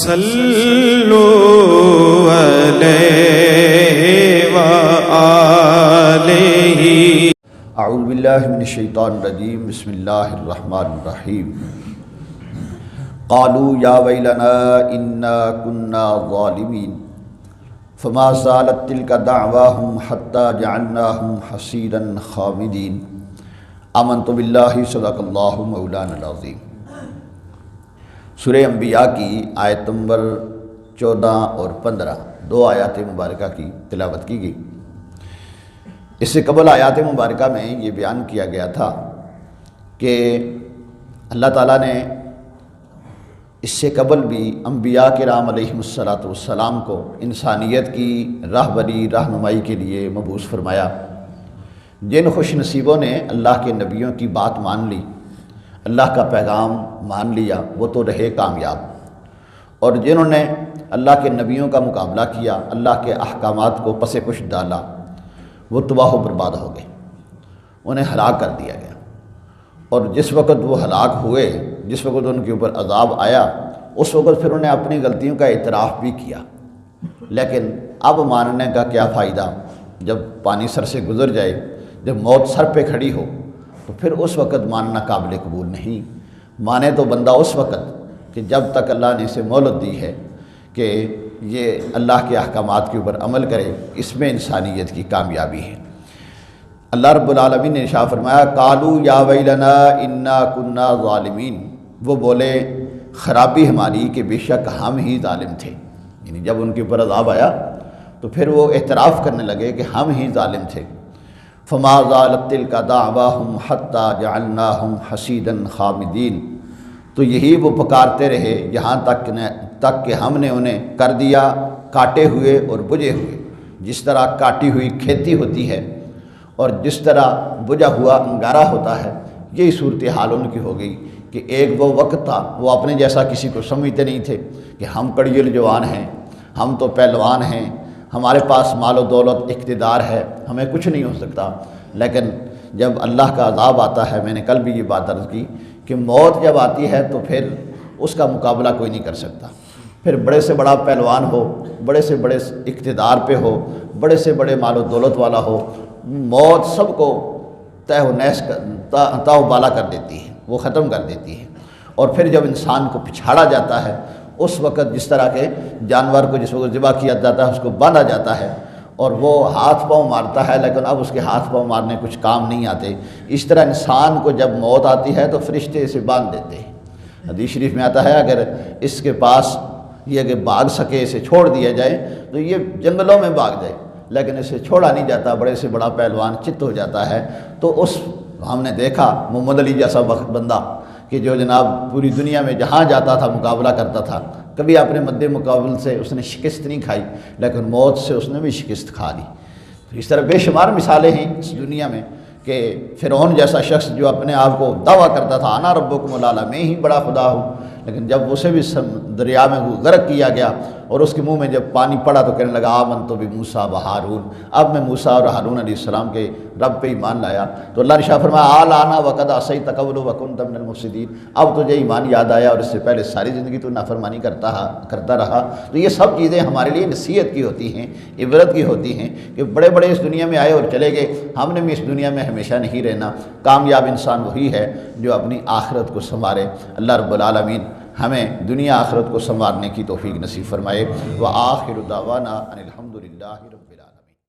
صلوا علیہ وآلہ۔ اعوذ باللہ من الشیطان الرجیم، بسم اللہ الرحمن الرحیم۔ قالوا یا ویلنا انا کنا ظالمین فما زالت تلک دعواہم حتی جعلناہم حصیدا خامدین۔ آمنت باللہ صدق اللہ مولانا العظیم۔ سورہ انبیاء کی آیت نمبر 14 اور 15 دو آیات مبارکہ کی تلاوت کی گئی۔ اس سے قبل آیات مبارکہ میں یہ بیان کیا گیا تھا کہ اللہ تعالیٰ نے اس سے قبل بھی انبیاء کرام علیہم السلام کو انسانیت کی راہبری رہنمائی کے لیے مبعوث فرمایا۔ جن خوش نصیبوں نے اللہ کے نبیوں کی بات مان لی، اللہ کا پیغام مان لیا، وہ تو رہے کامیاب، اور جنہوں نے اللہ کے نبیوں کا مقابلہ کیا، اللہ کے احکامات کو پس پش ڈالا، وہ تباہ و برباد ہو گئے، انہیں ہلاک کر دیا گیا۔ اور جس وقت وہ ہلاک ہوئے، جس وقت ان کے اوپر عذاب آیا، اس وقت پھر انہیں اپنی غلطیوں کا اعتراف بھی کیا، لیکن اب ماننے کا کیا فائدہ؟ جب پانی سر سے گزر جائے، جب موت سر پہ کھڑی ہو، تو پھر اس وقت ماننا قابل قبول نہیں۔ مانے تو بندہ اس وقت کہ جب تک اللہ نے اسے مہلت دی ہے کہ یہ اللہ کے احکامات کے اوپر عمل کرے، اس میں انسانیت کی کامیابی ہے۔ اللہ رب العالمین نے ارشاد فرمایا قالوا یا ویلنا انا کنا ظالمین، وہ بولے خرابی ہماری کہ بے شک ہم ہی ظالم تھے۔ یعنی جب ان کے اوپر عذاب آیا تو پھر وہ اعتراف کرنے لگے کہ ہم ہی ظالم تھے۔ فما زالت تلک دعواہم حتی جعلناہم حصیدا خامدین، تو یہی وہ پکارتے رہے یہاں تک کہ ہم نے انہیں کر دیا کاٹے ہوئے اور بجھے ہوئے۔ جس طرح کاٹی ہوئی کھیتی ہوتی ہے اور جس طرح بجھا ہوا انگارہ ہوتا ہے، یہی صورتحال ان کی ہو گئی کہ ایک وہ وقت تھا، وہ اپنے جیسا کسی کو سمجھتے نہیں تھے کہ ہم کڑیل جوان ہیں، ہم تو پہلوان ہیں، ہمارے پاس مال و دولت اقتدار ہے، ہمیں کچھ نہیں ہو سکتا۔ لیکن جب اللہ کا عذاب آتا ہے، میں نے کل بھی یہ بات عرض کی کہ موت جب آتی ہے تو پھر اس کا مقابلہ کوئی نہیں کر سکتا۔ پھر بڑے سے بڑا پہلوان ہو، بڑے سے بڑے اقتدار پہ ہو، بڑے سے بڑے مال و دولت والا ہو، موت سب کو تہ و نیس تا و بالا کر دیتی ہے، وہ ختم کر دیتی ہے۔ اور پھر جب انسان کو پچھاڑا جاتا ہے، اس وقت جس طرح کے جانور کو جس وقت ذبح کیا جاتا ہے، اس کو باندھا جاتا ہے اور وہ ہاتھ پاؤں مارتا ہے، لیکن اب اس کے ہاتھ پاؤں مارنے کچھ کام نہیں آتے، اس طرح انسان کو جب موت آتی ہے تو فرشتے اسے باندھ دیتے ہیں۔ حدیث شریف میں آتا ہے اگر اس کے پاس یہ کہ بھاگ سکے، اسے چھوڑ دیا جائے تو یہ جنگلوں میں بھاگ جائے، لیکن اسے چھوڑا نہیں جاتا، بڑے سے بڑا پہلوان چت ہو جاتا ہے۔ تو اس ہم نے دیکھا محمد علی جیسا بندہ کہ جو جناب پوری دنیا میں جہاں جاتا تھا مقابلہ کرتا تھا، کبھی اپنے مد مقابل سے اس نے شکست نہیں کھائی، لیکن موت سے اس نے بھی شکست کھا لی۔ تو اس طرح بے شمار مثالیں ہیں اس دنیا میں کہ فرعون جیسا شخص جو اپنے آپ کو دعویٰ کرتا تھا انا ربکم الاعلی، میں ہی بڑا خدا ہوں، لیکن جب اسے بھی دریا میں غرق کیا گیا اور اس کے منہ میں جب پانی پڑا تو کہنے لگا آمنت بموسیٰ وہارون، اب میں موسیٰ اور ہارون علیہ السلام کے رب پہ ایمان لایا۔ تو اللہ نے شاہ فرمایا آلآن وقد عصیت قبل وکنت من المفسدین، اب تجھے ایمان یاد آیا اور اس سے پہلے ساری زندگی تو نافرمانی کرتا رہا۔ تو یہ سب چیزیں ہمارے لیے نصیحت کی ہوتی ہیں، عبرت کی ہوتی ہیں کہ بڑے بڑے اس دنیا میں آئے اور چلے گئے، ہم نے بھی اس دنیا میں ہمیشہ نہیں رہنا۔ کامیاب انسان وہی ہے جو اپنی آخرت کو سنوارے۔ اللہ رب العالمین ہمیں دنیا آخرت کو سنوارنے کی توفیق نصیب فرمائے۔ وآخر دعوانا ان الحمد للہ رب العالمین۔